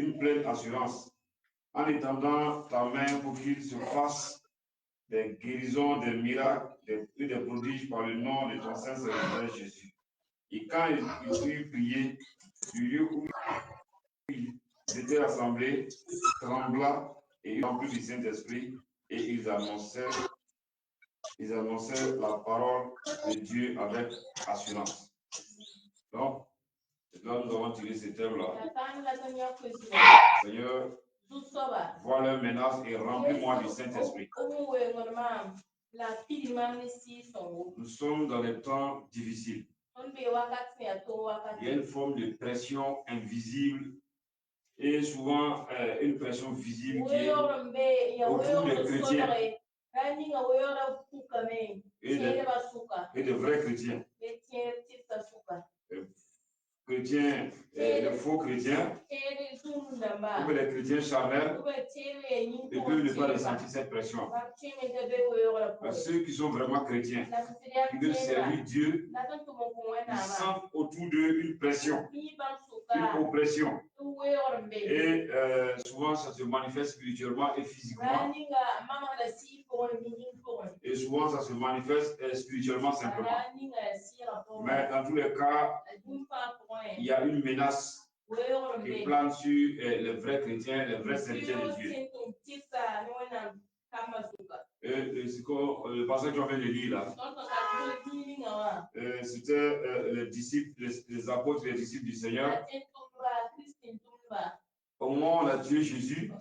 une pleine assurance en étendant ta main pour qu'il se fasse des guérisons, des miracles et des prodiges par le nom de ton saint serviteur Jésus. Et quand ils eurent prié, du lieu où ils étaient rassemblés trembla et ils remplis du Saint-Esprit et ils annonçaient la parole de Dieu avec assurance. Donc, là, nous avons tiré ces termes-là. Seigneur, vois leurs menaces et remplis-moi du Saint-Esprit. Nous sommes dans des temps difficiles. Il y a une forme de pression invisible et souvent une pression visible qui est autour des chrétiens et de vrais chrétiens. Chrétiens, les faux chrétiens, ou les chrétiens charnels, ils peuvent ne pas ressentir cette pression. Mais ceux qui sont vraiment chrétiens, qui veulent servir Dieu, ils sentent autour d'eux une pression, une oppression. Et souvent, ça se manifeste spirituellement et physiquement. Et souvent, ça se manifeste spirituellement simplement. Mais dans tous les cas, il y a une menace qui plane sur les vrais chrétiens, les vrais serviteurs de Dieu. Et le passage qu'on vient de lire là, c'était les disciples, les apôtres, les disciples du Seigneur. Au moment où on a tué Jésus,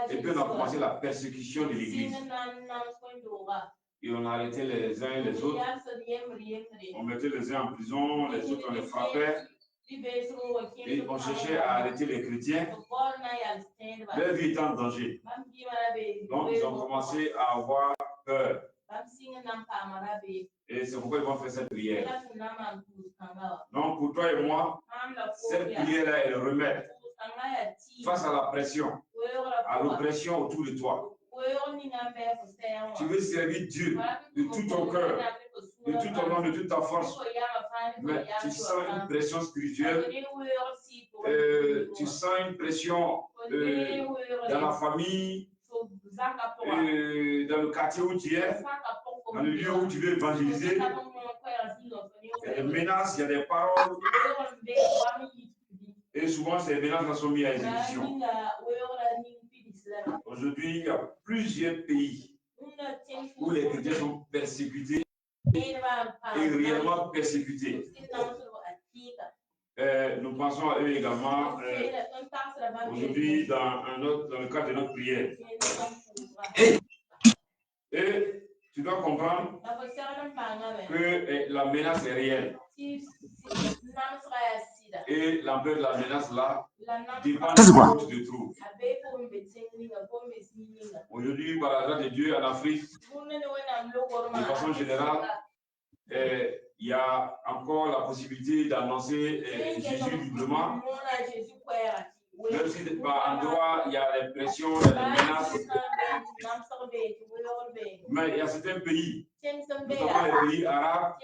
et puis on a commencé la persécution de l'Église. Et on arrêtait les uns et les autres. On mettait les uns en prison, les autres on les frappait. Et on cherchait à arrêter les chrétiens. Leur vie était en danger. Donc ils ont commencé à avoir peur. Et c'est pourquoi ils vont faire cette prière. Donc pour toi et moi, cette prière-là est le remède face à la pression, à l'oppression autour de toi. Tu veux servir Dieu de tout ton cœur, de tout ton âme, de toute ta force, mais tu sens une pression spirituelle, tu sens une pression dans la famille, dans le quartier où tu es, dans le lieu où tu veux évangéliser. Il y a des menaces, il y a des paroles. Et souvent, ces menaces sont mises à exécution. Aujourd'hui, il y a plusieurs pays où les chrétiens sont persécutés et réellement persécutés. Nous pensons à eux également aujourd'hui dans le cadre de notre prière. Et tu dois comprendre que la menace est réelle. Et l'ampleur de la menace là dépend de où tu te trouves. Aujourd'hui, par la grâce de Dieu, en Afrique, de façon générale, il y a encore la possibilité d'annoncer Jésus librement. Même si par endroit, il y a des pressions, il y a des menaces. Mais il y a certains pays, notamment les pays arabes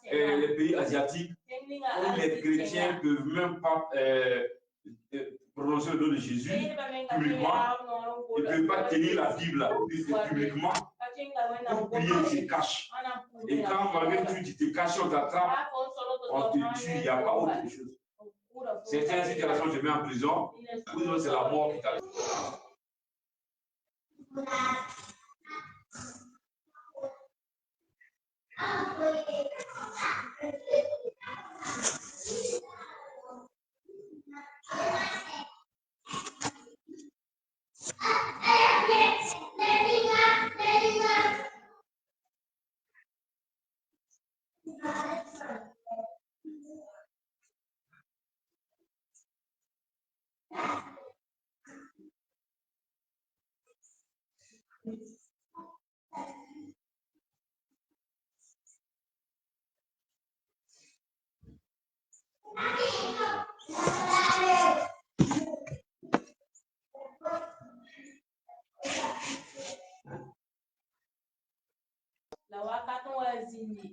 et les pays asiatiques, où les chrétiens ne peuvent même pas prononcer le nom de Jésus publiquement. Ils ne peuvent pas tenir la Bible publiquement pour prier, ils se cachent. Et quand malgré tout, tu te caches, on t'attrape, on te tue, il n'y a pas autre chose. Certaines situations, je mets en prison, ou c'est la mort qui t'arrive.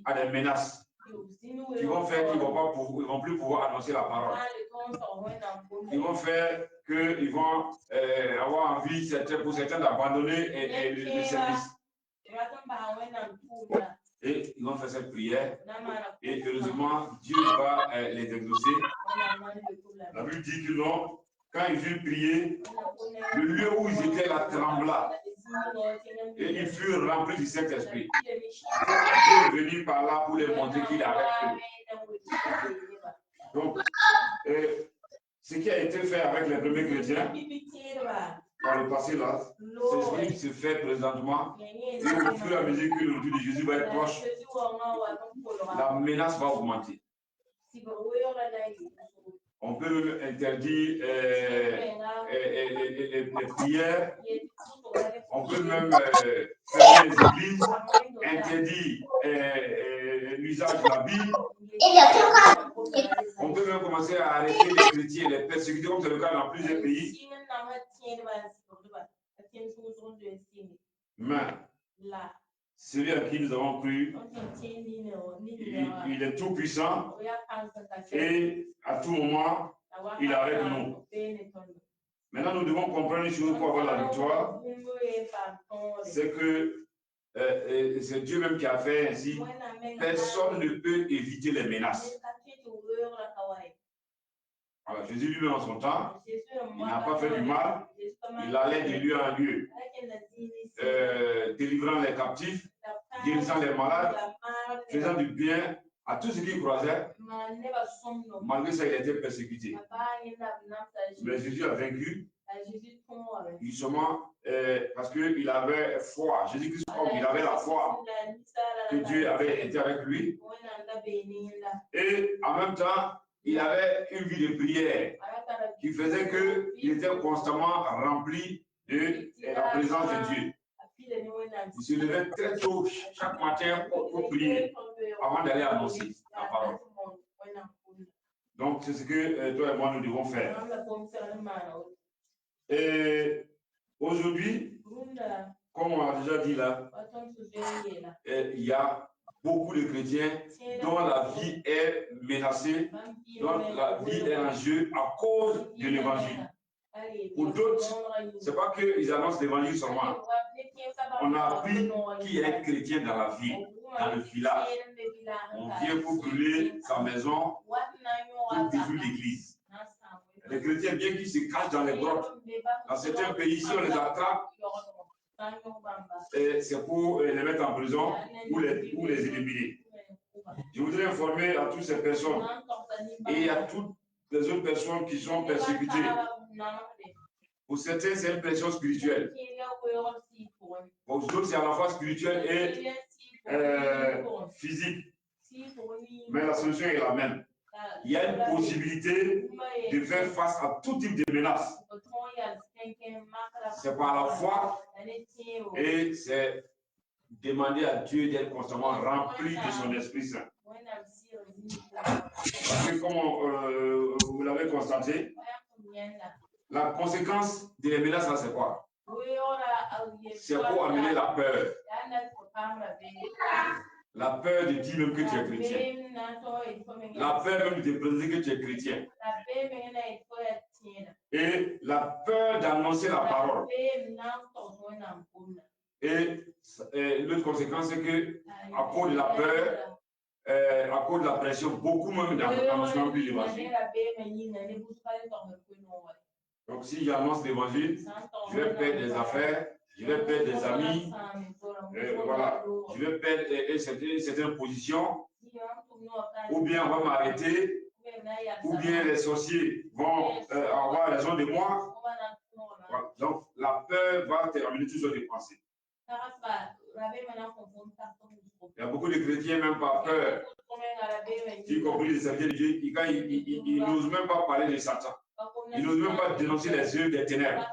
À des menaces qui vont faire qu'ils ne vont plus pouvoir annoncer la parole. ils vont faire qu'ils vont avoir envie pour certains d'abandonner le service. Et ils vont faire cette prière. Et heureusement, Dieu va les exaucer. La Bible dit que non, quand ils furent priés, le lieu où ils étaient là trembla. Et ils furent remplis du Saint-Esprit. Dieu est venu par là pour les montrer qu'il arrête eux. Donc, ce qui a été fait avec les premiers chrétiens, par le passé là, c'est ce qui se fait présentement. Et au fur et à mesure que le retour de Jésus va être proche, la menace va augmenter. On peut même interdire les prières. On peut même fermer les églises, interdire l'usage de la Bible. On peut même commencer à arrêter les chrétiens, les persécuter, comme c'est le cas dans plusieurs pays. Mais celui à qui nous avons cru, il est tout puissant et à tout moment, il arrête nous. Maintenant, nous devons comprendre une chose pour avoir la victoire. C'est que c'est Dieu même qui a fait ainsi. Personne ne peut éviter les menaces. Alors, Jésus lui-même en son temps, il n'a pas fait du mal. Il allait de lieu en lieu, délivrant les captifs, guérissant les malades, faisant du bien à tous ceux qui croisaient. Malgré ça, il a été persécuté. Mais Jésus a vaincu, justement, parce qu'il avait foi. Jésus-Christ, il avait la foi que Dieu avait été avec lui. Et en même temps, il avait une vie de prière qui faisait qu'il était constamment rempli de la présence de Dieu. Il se levait très tôt chaque matin pour prier avant d'aller annoncer la parole. Donc, c'est ce que toi et moi nous devons faire. Et aujourd'hui, comme on a déjà dit là, il y a beaucoup de chrétiens dont la vie est menacée, dont la vie est en jeu à cause de l'évangile. Pour d'autres, ce n'est pas qu'ils annoncent l'évangile seulement. On a appris qui est chrétien dans la ville, dans le village. On vient pour brûler sa maison, pour détruire l'église. Les chrétiens, bien qu'ils se cachent dans les grottes, dans certains pays, si on les attrape, c'est pour les mettre en prison ou les éliminer. Je voudrais informer à toutes ces personnes et à toutes les autres personnes qui sont persécutées. Pour certains, c'est une pression spirituelle. Pour d'autres, c'est à la fois spirituelle et physique. Mais la solution est la même. Il y a une possibilité de faire face à tout type de menaces. C'est par la foi et c'est demander à Dieu d'être constamment rempli de son Esprit Saint. Parce que comme vous l'avez constaté, la conséquence des menaces, c'est quoi? C'est pour amener la peur. La peur de dire même que tu es chrétien. La peur même de te présenter que tu es chrétien. Et la peur d'annoncer la parole. Et l'autre conséquence, c'est que à cause de la peur, à cause de la pression, beaucoup même n'annoncent plus l'évangile. Donc si j'annonce l'évangile, je vais perdre des affaires, je vais perdre des amis, voilà, je vais perdre certaines positions, ou bien on va m'arrêter, ou bien les sorciers vont avoir raison de moi. Voilà. Donc la peur va terminer toutes sortes de pensées. Il y a beaucoup de chrétiens, même par peur, y compris les serviteurs de Dieu, ils n'osent même pas parler de Satan. Ils n'osent même pas dénoncer les œuvres des ténèbres.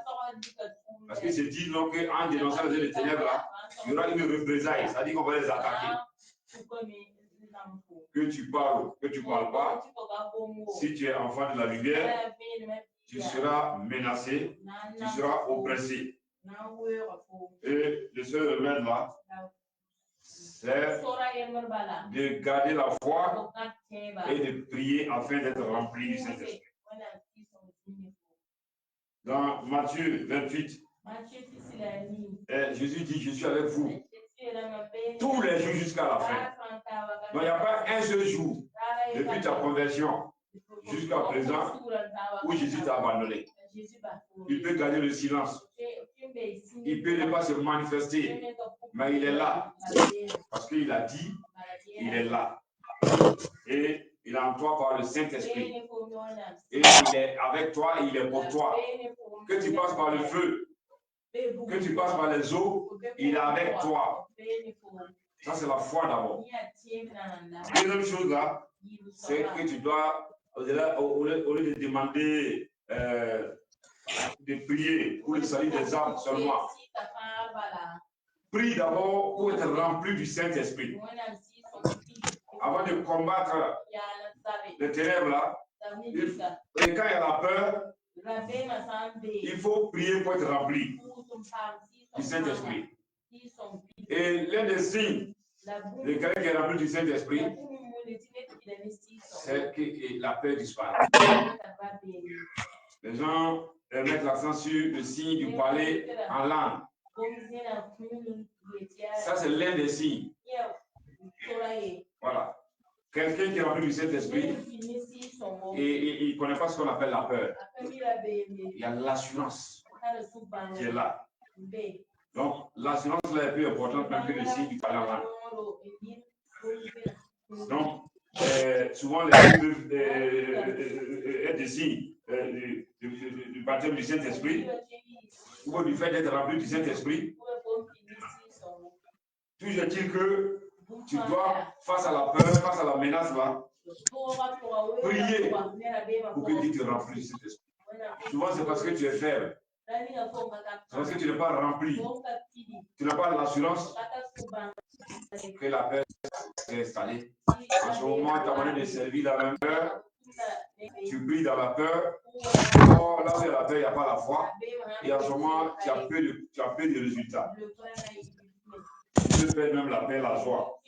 Parce qu'ils se disent qu'en dénonçant les œuvres des ténèbres, là, il y aura une représailles. C'est-à-dire qu'on va les attaquer. Que tu parles, que tu ne parles pas, si tu es enfant de la lumière, tu seras menacé, tu seras oppressé. Et le seul remède là, c'est de garder la foi et de prier afin d'être rempli du Saint-Esprit. Dans Matthieu 28, Jésus dit, je suis avec vous tous les jours jusqu'à la fin. Donc, il n'y a pas un seul jour depuis ta conversion jusqu'à présent où Jésus t'a abandonné. Il peut garder le silence. Il peut ne pas se manifester, mais il est là. Parce qu'il a dit, il est là. Et il est en toi par le Saint-Esprit. Et il est avec toi et il est pour toi. Que tu passes par le feu, que tu passes par les eaux, il est avec toi. Ça, c'est la foi d'abord. La deuxième chose là, c'est que tu dois, au lieu de demander de prier pour le salut des âmes seulement, prie d'abord pour être rempli du Saint-Esprit. Avant de combattre les ténèbres là, et quand il y a la peur, il faut prier pour être rempli du Saint-Esprit. Et l'un des signes de quelqu'un qui est rempli du Saint-Esprit, c'est que la peur disparaît. Les gens mettent l'accent sur le signe du parler en langue. Ça, c'est l'un des signes. Voilà. Quelqu'un qui est rempli du Saint-Esprit et il ne connaît pas ce qu'on appelle la peur. Il y a l'assurance qui est là. Donc, l'assurance là est plus importante même que le signe du parler en langue. Donc, souvent, les signes peuvent être des signes du baptême du Saint-Esprit ou du fait d'être rempli du Saint-Esprit. Toujours est-il que tu dois, face à la peur, face à la menace là, prier pour que Dieu te remplisse du Saint-Esprit. Souvent, c'est parce que tu es faible. C'est parce que tu n'es pas rempli. Tu n'as pas l'assurance que la peur s'est installée. En ce moment, tu as moyen de servir dans la peur. Tu pries dans la peur. Or, là où il y a la peur, il n'y a pas la foi. Et en ce moment, tu as peu de résultats. Tu peux faire même la paix, la joie.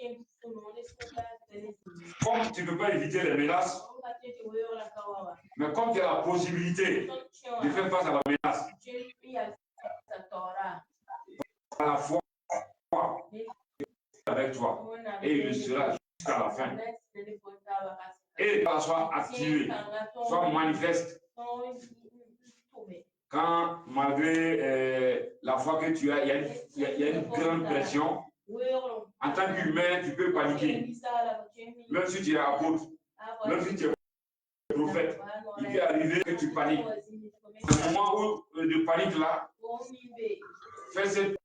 Comme tu ne peux pas éviter les menaces, mais comme tu as la possibilité de faire face à la menace, à la foi avec toi, et il le sera jusqu'à la fin. Et soit activé, soit manifeste. Quand, malgré la foi que tu as, il y a une grande pression, en tant qu'humain, tu peux paniquer. Même si tu es apôtre, même si tu es prophète, il peut arriver que tu paniques. Au moment où de panique là, fais cette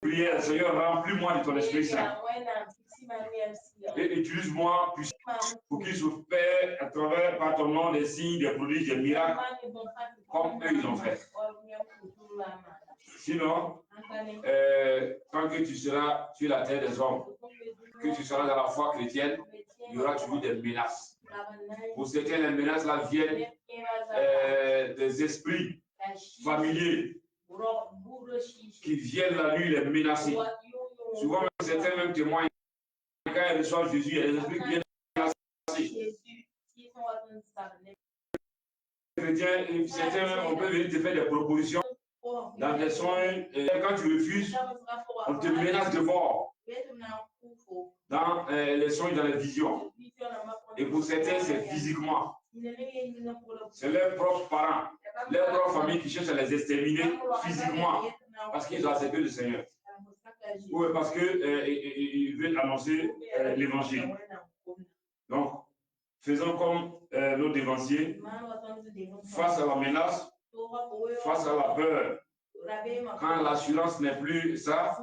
prière, Seigneur, remplis-moi de ton Esprit Saint. Et utilise-moi pour qu'il se fait à travers par ton nom des signes, des prodiges, des miracles, comme eux ils ont fait. Sinon, quand que tu seras sur la terre des hommes, que tu seras dans la foi chrétienne, il y aura toujours des menaces. Pour certains, les menaces là viennent des esprits familiers qui viennent la nuit les menacer. Souvent, certains même témoignent quand ils reçoivent Jésus, il y a des esprits qui viennent menacer. Chrétiens, certains, on peut venir te faire des propositions dans des soins, et quand tu refuses, on te menace de mort dans les soins, dans les visions. Et pour certains, c'est physiquement. C'est leurs propres parents, leurs propres familles qui cherchent à les exterminer physiquement parce qu'ils ont accepté le Seigneur. Ou parce qu'ils veulent annoncer l'évangile. Donc, faisons comme nos dévanciers face à la menace, face à la peur. Quand l'assurance n'est plus ça,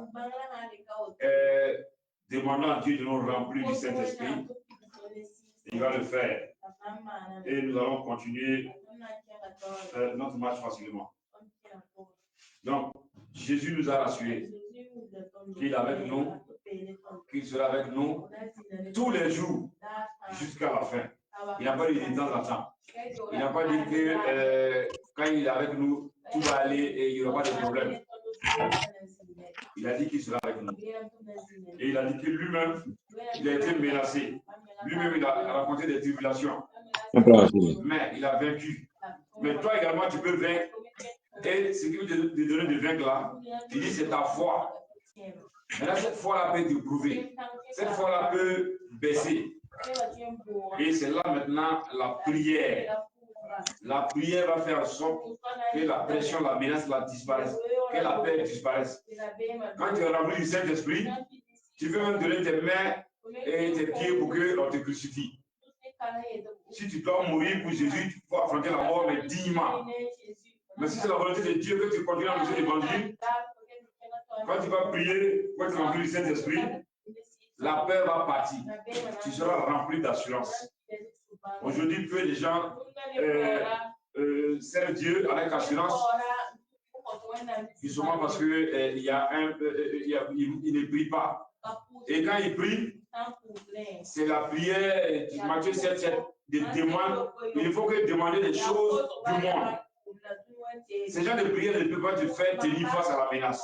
demandons à Dieu de nous remplir du Saint-Esprit. Il va le faire. Et nous allons continuer notre marche facilement. Donc, Jésus nous a rassurés qu'il est avec nous, qu'il sera avec nous tous les jours jusqu'à la fin. Il n'a pas dit de temps en temps. Il n'a pas dit que quand il est avec nous, tout va aller et il n'y aura pas de problème. Il a dit qu'il sera avec nous. Et il a dit que lui-même, il a été menacé. Lui-même, il a rencontré des tribulations. Mais il a vaincu. Mais toi également, tu peux vaincre Et ce qui veut te donner de vaincre là, il dit c'est ta foi. Maintenant, cette foi-là peut t'éprouver. Cette foi-là peut baisser. Et c'est là maintenant la prière. La prière va faire en sorte que la pression, la menace, la disparaisse, que la paix disparaisse. Quand tu es rempli du Saint-Esprit, tu veux même donner tes mains et tes pieds pour qu'on te crucifie. Si tu dois mourir pour Jésus, tu peux affronter la mort, mais dignement. Mais si c'est la volonté de Dieu que tu continues à annoncer l'évangile, quand tu vas prier pour être rempli du Saint-Esprit, la paix va partir. Tu seras rempli d'assurance. Aujourd'hui, peu de gens servent Dieu avec assurance, justement parce qu'il il ne prie pas. Et quand il prie, c'est la prière, Matthieu 7, des demandes. Il faut que demander des choses du monde. Ces gens de prière ne peuvent pas te faire tenir face à la menace.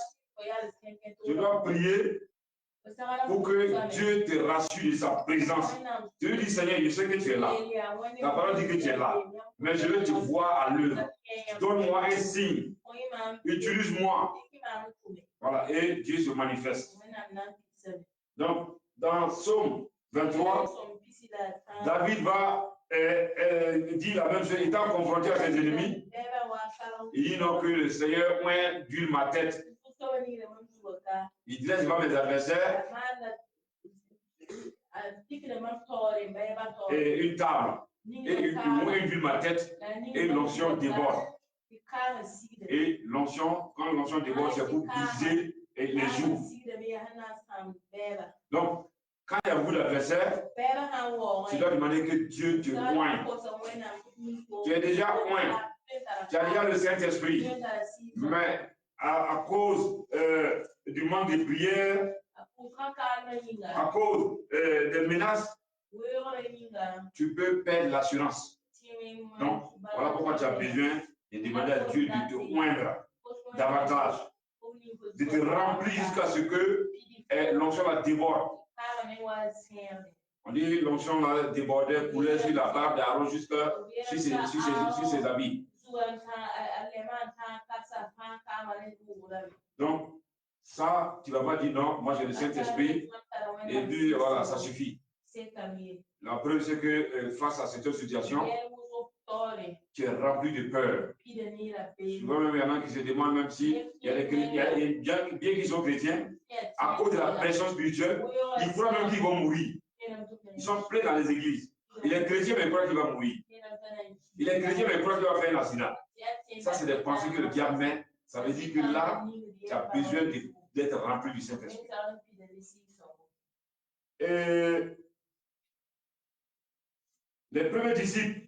Tu dois prier pour que Dieu te rassure de sa présence. Tu lui dis, Seigneur, je sais que tu es là. Ta parole dit que tu es là. Mais je veux te voir à l'œuvre. Donne-moi un signe. Utilise-moi. Voilà, et Dieu se manifeste. Donc, dans Psaume 23, David va dire la même chose, étant confronté à ses ennemis. Il dit non, que le Seigneur oint d'huile ma tête. Il laisse pas mes adversaires et une table. Et une d'huile ma tête et l'onction déborde. Et l'onction, quand l'onction déborde, c'est pour briser les jours. Donc, quand il y a beaucoup d'adversaires, tu dois demander que Dieu te oigne. Tu es déjà oint. Tu as déjà le Saint-Esprit. Mais à cause du manque de prière, à cause des menaces, tu peux perdre l'assurance. Donc, voilà pourquoi tu as besoin de demander à Dieu de te oindre davantage, de te remplir jusqu'à ce que l'onction la déborde. On dit l'onction la débordait, coulait sur la barbe d'Aaron jusqu'à sur ses habits. Donc, ça, tu ne vas pas dire non, moi j'ai le Saint-Esprit, et puis voilà, ça suffit. La preuve, c'est que face à cette situation, tu es rempli de peur. Souvent, même il y en a qui se demandent, même si bien qu'ils sont chrétiens, à cause de la pression spirituelle, ils croient même qu'ils vont mourir. Ils sont pleins dans les églises. Il est chrétien, mais il croit qu'il va mourir. Il est chrétien, mais il croit qu'il va faire un accident. Ça, c'est des pensées que le diable met. Ça veut dire que là, tu as besoin d'être rempli du Saint-Esprit. Les premiers disciples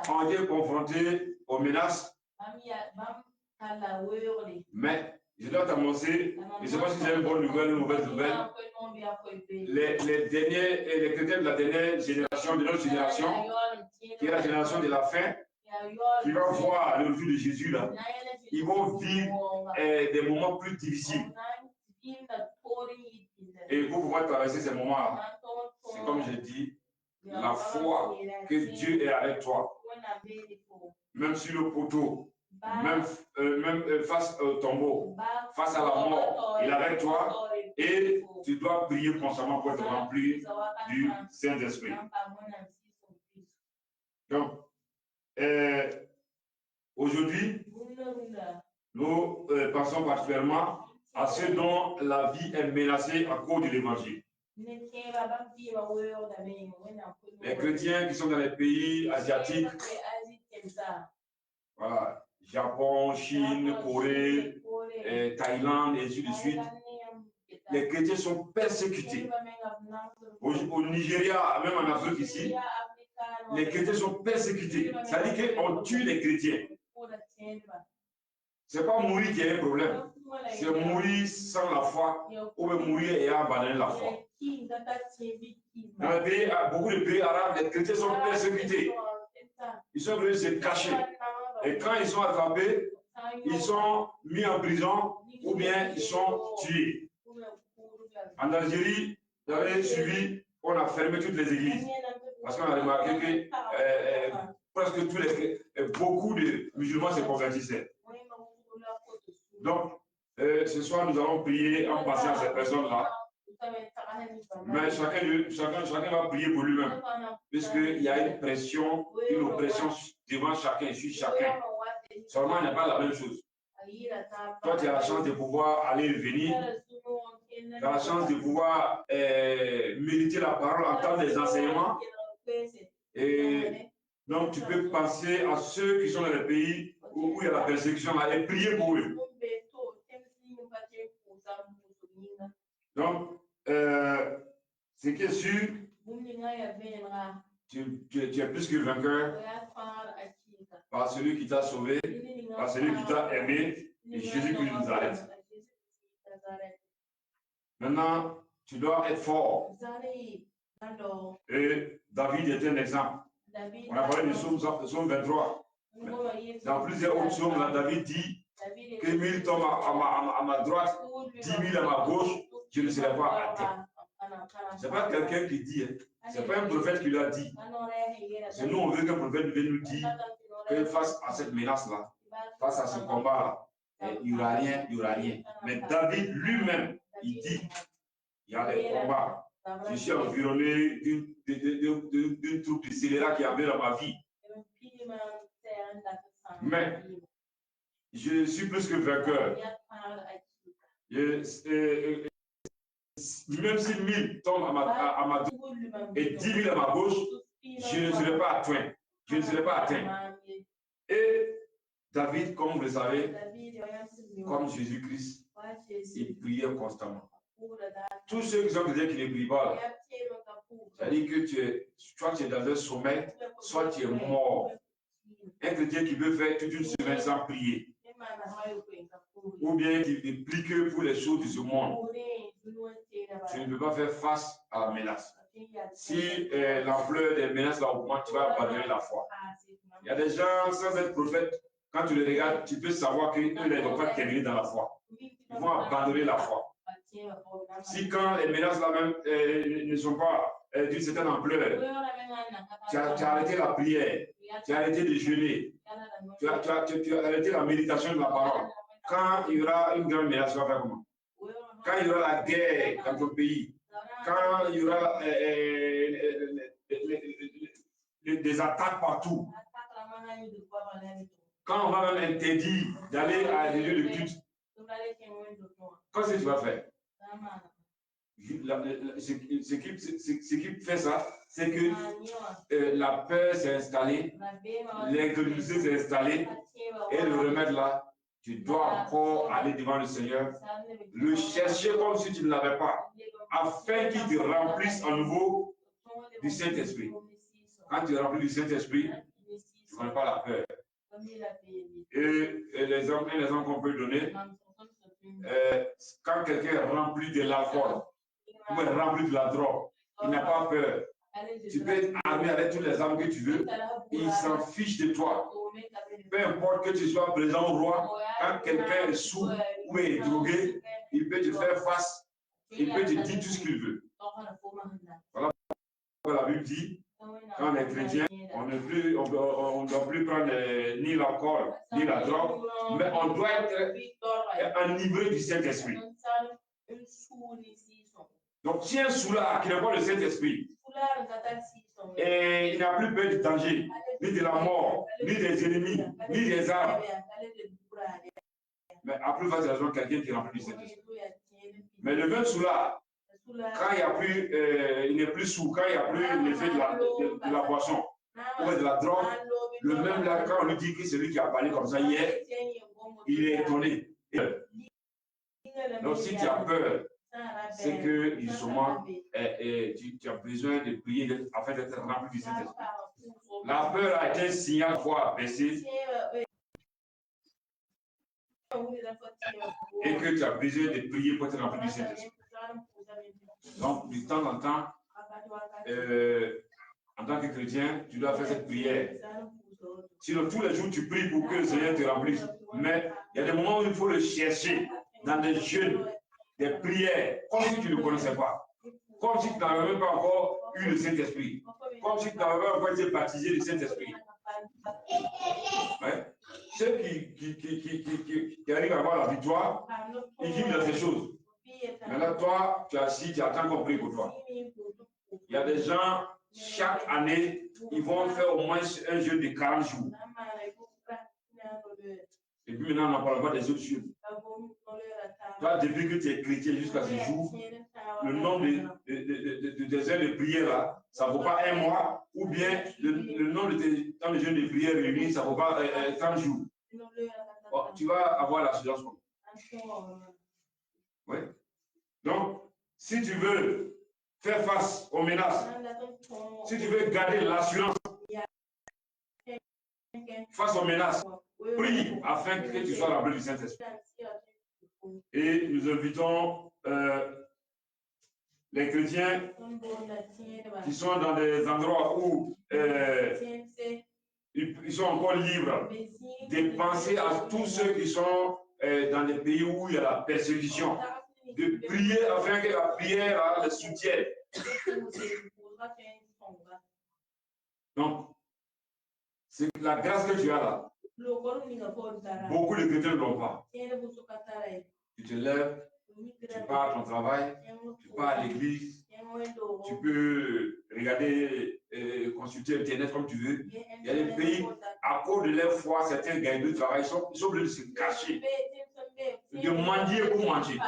ont été confrontés aux menaces. Mais je dois t'annoncer, je ne sais pas si c'est une bonne nouvelle ou une mauvaise nouvelle. Les chrétiens de la dernière génération, de notre génération, qui est la génération de la fin, qui va voir le retour de Jésus là, ils vont vivre des moments plus difficiles. Et pour pouvoir traverser ces moments-là, c'est comme je dis, la foi que Dieu est avec toi, même sur le poteau, même face au tombeau, face à la mort, il est avec toi et tu dois prier constamment pour être rempli du Saint-Esprit. Donc, aujourd'hui, nous pensons particulièrement à ceux dont la vie est menacée à cause de l'Évangile. Les chrétiens qui sont dans les pays asiatiques, voilà, Japon, Chine, Corée, Thaïlande, et ainsi de suite, les chrétiens sont persécutés. Au Nigeria, même en Afrique ici, les chrétiens sont persécutés. Ça veut dire qu'on tue les chrétiens. Ce n'est pas mourir qui est un problème. C'est mourir sans la foi ou mourir ayant abandonné la foi. Dans les pays, beaucoup de pays arabes, les chrétiens sont persécutés. Ils sont venus se cacher. Et quand ils sont attrapés, ils sont mis en prison ou bien ils sont tués. En Algérie, vous avez suivi, on a fermé toutes les églises. Parce qu'on a remarqué que presque beaucoup de musulmans se convertissaient. Donc, ce soir, nous allons prier en passant à ces personnes-là. Mais chacun va prier pour lui-même. Puisqu'il y a une pression, une oppression devant chacun, sur chacun. Seulement, il n'y a pas la même chose. Toi, tu as la chance de pouvoir aller et venir. Tu as la chance de pouvoir méditer la parole, entendre les enseignements. Et donc, tu peux penser à ceux qui sont dans les pays où il y a la persécution et prier pour eux. Donc, ce qui est sûr, tu es plus que vainqueur par celui qui t'a sauvé, par celui qui t'a aimé, et Jésus-Christ nous arrête. Maintenant, tu dois être fort. Et David est un exemple. On a parlé du psaume 23. Dans plusieurs autres psaumes, David dit que 1000 tombent à ma droite, 10 000 à ma gauche, je ne serai pas atteint. Ce n'est pas quelqu'un qui dit, hein. Ce n'est pas un prophète qui l'a dit. C'est nous, on veut qu'un prophète vienne nous dire que face à cette menace-là, face à ce combat-là, il n'y aura rien, il n'y aura rien. Mais David lui-même, il dit, il y a des combats. Je suis environné d'une troupe de scélérats qui avait dans ma vie. Mais je suis plus que vainqueur. Même si 1000 tombent à ma droite et 10 000 à ma gauche, je ne serai pas atteint. Je ne serai pas atteint. Et David, comme vous le savez, comme Jésus-Christ, il priait constamment. Tous ceux qui sont chrétiens qui ne prient pas, c'est-à-dire que soit tu es dans un sommet, soit tu es mort. Un chrétien qui veut faire toute une semaine sans prier, ou bien qui ne prie que pour les choses de ce monde, tu ne peux pas faire face à la menace. Si l'ampleur des menaces là augmente, tu vas abandonner la foi. Il y a des gens sans être prophètes, quand tu les regardes, tu peux savoir qu'eux ne vont pas terminer dans la foi. Ils vont abandonner la foi. Si quand les menaces là même ne sont pas d'une certaine ampleur, tu as arrêté la prière, tu as arrêté de jeûner, tu as arrêté la méditation de la parole. Quand il y aura une grande menace, tu vas faire comment? Quand il y aura la guerre dans ton pays, quand il y aura des attaques partout, quand on va même interdire d'aller à des lieux de culte, qu'est-ce que tu vas faire? Ce qui fait ça, c'est que la peur s'est installée, l'incrédulité s'est installée, et le remède là, tu dois encore aller devant le Seigneur, le chercher comme si tu ne l'avais pas, afin qu'il te remplisse à nouveau du Saint-Esprit. Quand tu es rempli du Saint-Esprit, tu ne connais pas la peur. Et l'exemple qu'on peut donner, quand quelqu'un est rempli de l'alcool, ou est rempli de la drogue, il n'a pas peur. Tu peux être armé avec toutes les armes que tu veux, il s'en fiche de toi. Peu importe que tu sois présent au roi, quand quelqu'un est sous ou est drogué, il peut te faire face, il peut te dire tout ce qu'il veut. Voilà pourquoi la Bible dit, quand on est chrétien, on ne doit plus prendre ni l'alcool, ni la drogue, mais on doit être enivré du Saint-Esprit. Donc, si un soulard qui n'a pas le Saint-Esprit, et il n'a plus peur du danger, ni de la mort, ni des ennemis, ni des armes, mais à plus forte raison, quelqu'un qui est rempli du Saint-Esprit. Mais le même soulard, quand il n'y a plus, il n'est plus sous, quand il n'y a plus l'effet de la boisson ou de la drogue, le même là, quand on lui dit que c'est lui qui a parlé comme ça hier, il est étonné. Donc, si tu as peur, c'est que justement, tu as besoin de prier afin d'être rempli du Saint-Esprit. La peur a été un signal de foi baissé et que tu as besoin de prier pour être rempli du Saint-Esprit. Donc, de temps en temps, en tant que chrétien, tu dois faire cette prière. Sinon, tous les jours, tu pries pour que le Seigneur te remplisse. Mais il y a des moments où il faut le chercher dans des jeûnes, des prières, comme si tu ne le connaissais pas. Comme si tu n'avais même pas encore eu le Saint-Esprit. Comme si tu n'avais pas encore été baptisé du Saint-Esprit. Ouais. Ceux qui arrivent à avoir la victoire, ils vivent dans ces choses. Maintenant, toi, tu as assis, tu as tant compris pour toi. Il y a des gens, chaque année, ils vont faire au moins un jeûne de 40 jours. Et puis maintenant, on n'en parle pas des autres choses. Toi, depuis que tu es chrétien jusqu'à ce jour, le nombre des heures de prière, là, ça ne vaut pas un mois, ou bien le nombre de temps de jeûne de prière réunis, ça ne vaut pas 30 jours. Bon, tu vas avoir l'assurance. Oui. Donc, si tu veux faire face aux menaces, si tu veux garder l'assurance face aux menaces, prie afin que tu sois rempli du Saint-Esprit. Et nous invitons les chrétiens qui sont dans des endroits où ils sont encore libres de penser à tous ceux qui sont dans des pays où il y a la persécution, de prier afin que la prière les soutienne. Donc, c'est la grâce que tu as là. Beaucoup de chrétiens ne l'ont pas. Tu te lèves, tu pars à ton travail, tu pars à l'église, tu peux regarder, consulter Internet comme tu veux. Il y a des pays, à cause de leur foi, certains gagnent de travail, ils sont obligés de se cacher, de mendier pour manger.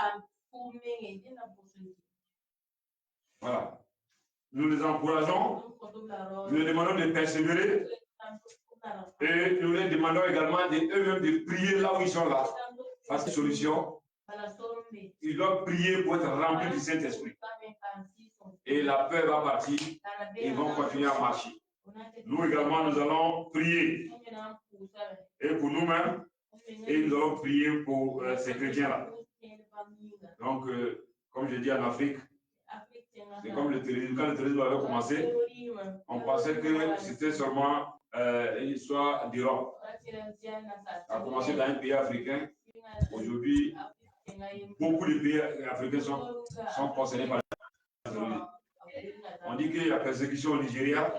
Voilà. Nous les encourageons, nous les demandons de persévérer et nous les demandons également eux-mêmes de prier là où ils sont là. Parce que solution, ils doivent prier pour être remplis du Saint-Esprit. Et la peur va partir et ils vont continuer à marcher. Nous également, nous allons prier. Et pour nous-mêmes, et nous allons prier pour ces chrétiens-là. Donc, comme je dis en Afrique, c'est comme le terrorisme. Quand le terrorisme avait commencé, on pensait que c'était seulement une histoire d'Europe. Ça a commencé dans un pays africain. Aujourd'hui, beaucoup de pays africains sont concernés par le terrorisme. On dit qu'il y a la persécution au Nigeria.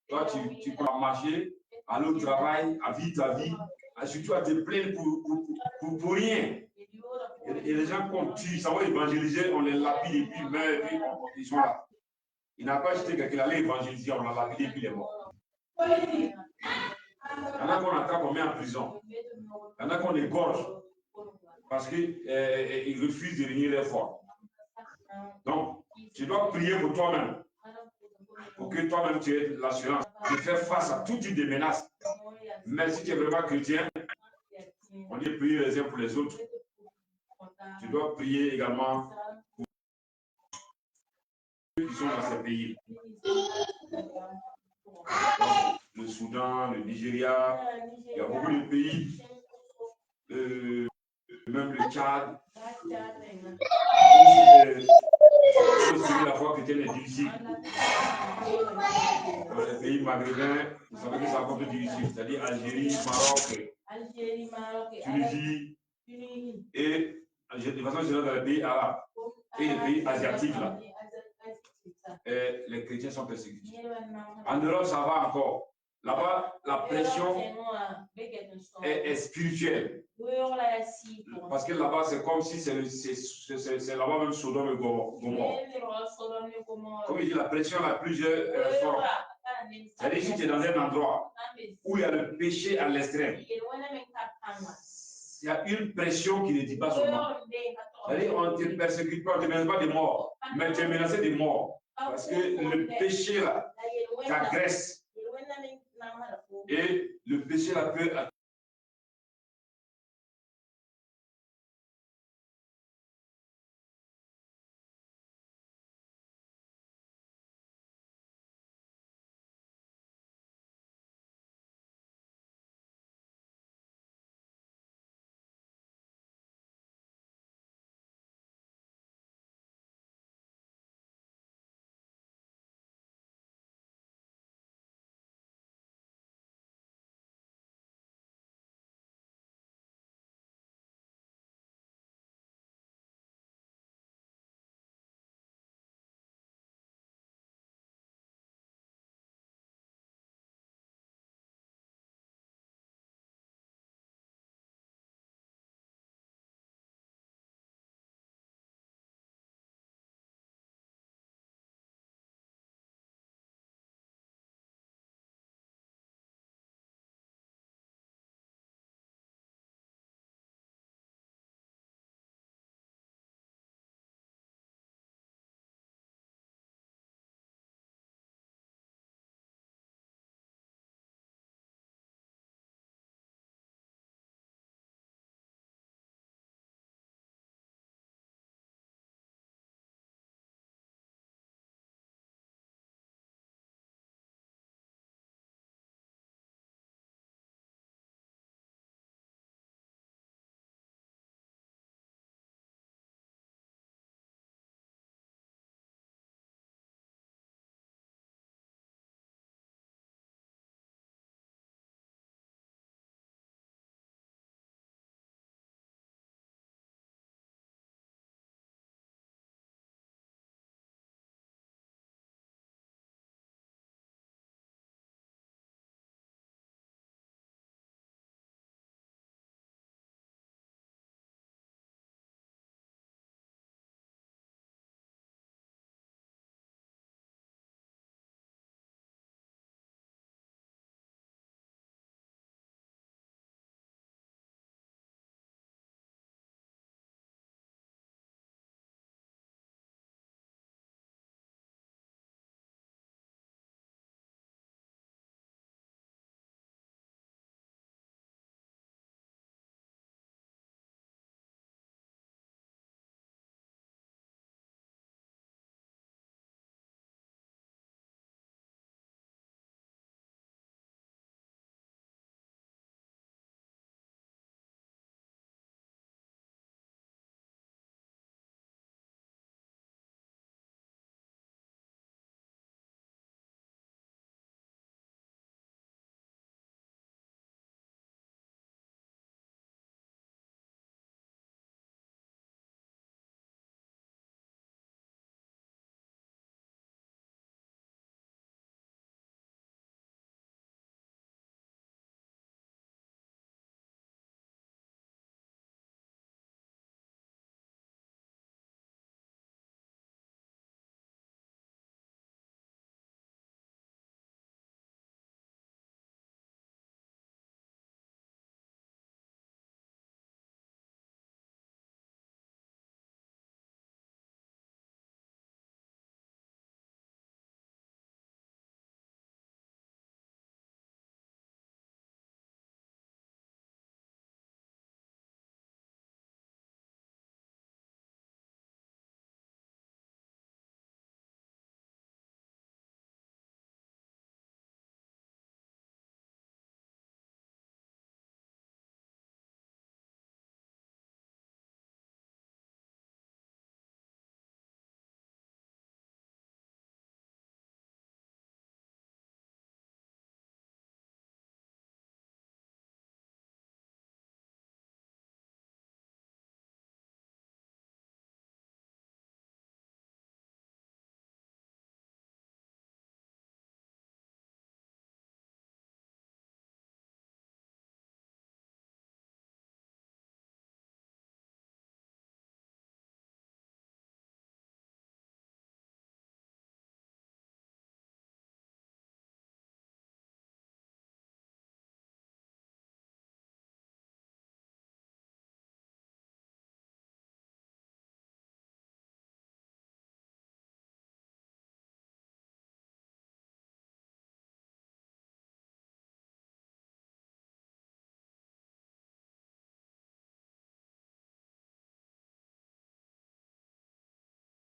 Toi, tu peux marcher, aller au travail, à vivre ta vie, surtout à te plaindre pour rien. Et les gens qu'on tue, ça va évangéliser, on les lapide et puis ils meurent et puis ils sont là. Il n'a pas acheté quelqu'un, il allait évangéliser, on l'a lapidé et puis il est mort. Il y en a qu'on attrape, on met en prison. Il y en a qu'on égorge parce qu'ils refusent de venir les foi. Donc, tu dois prier pour toi-même, pour que toi-même tu aies l'assurance de faire face à tout type de menaces. Mais si tu es vraiment chrétien, on dit prier les uns pour les autres. Tu dois prier également pour ceux qui sont dans ces pays. Le Soudan, le Nigeria, il y a beaucoup de pays, même le Tchad. Aussi, la foi chrétienne est difficile. Dans les pays maghrébins, vous savez que c'est encore plus difficile, c'est-à-dire Algérie, Maroc, Tunisie et de façon générale dans les pays arabes et les pays asiatiques là. Et les chrétiens sont persécutés. En Europe, ça va encore. Là-bas, la pression est spirituelle. Parce que là-bas, c'est comme si c'est là-bas même Sodome et Gomorrhe. Comme il dit, la pression la plus forte. C'est-à-dire, si tu es dans un endroit où il y a le péché à l'extrême, il y a une pression qui ne dit pas son nom. C'est-à-dire, on ne te persécute pas, on ne te menace pas de mort, mais tu es menacé de mort. Parce que le péché là t'agresse. Et le péché là peut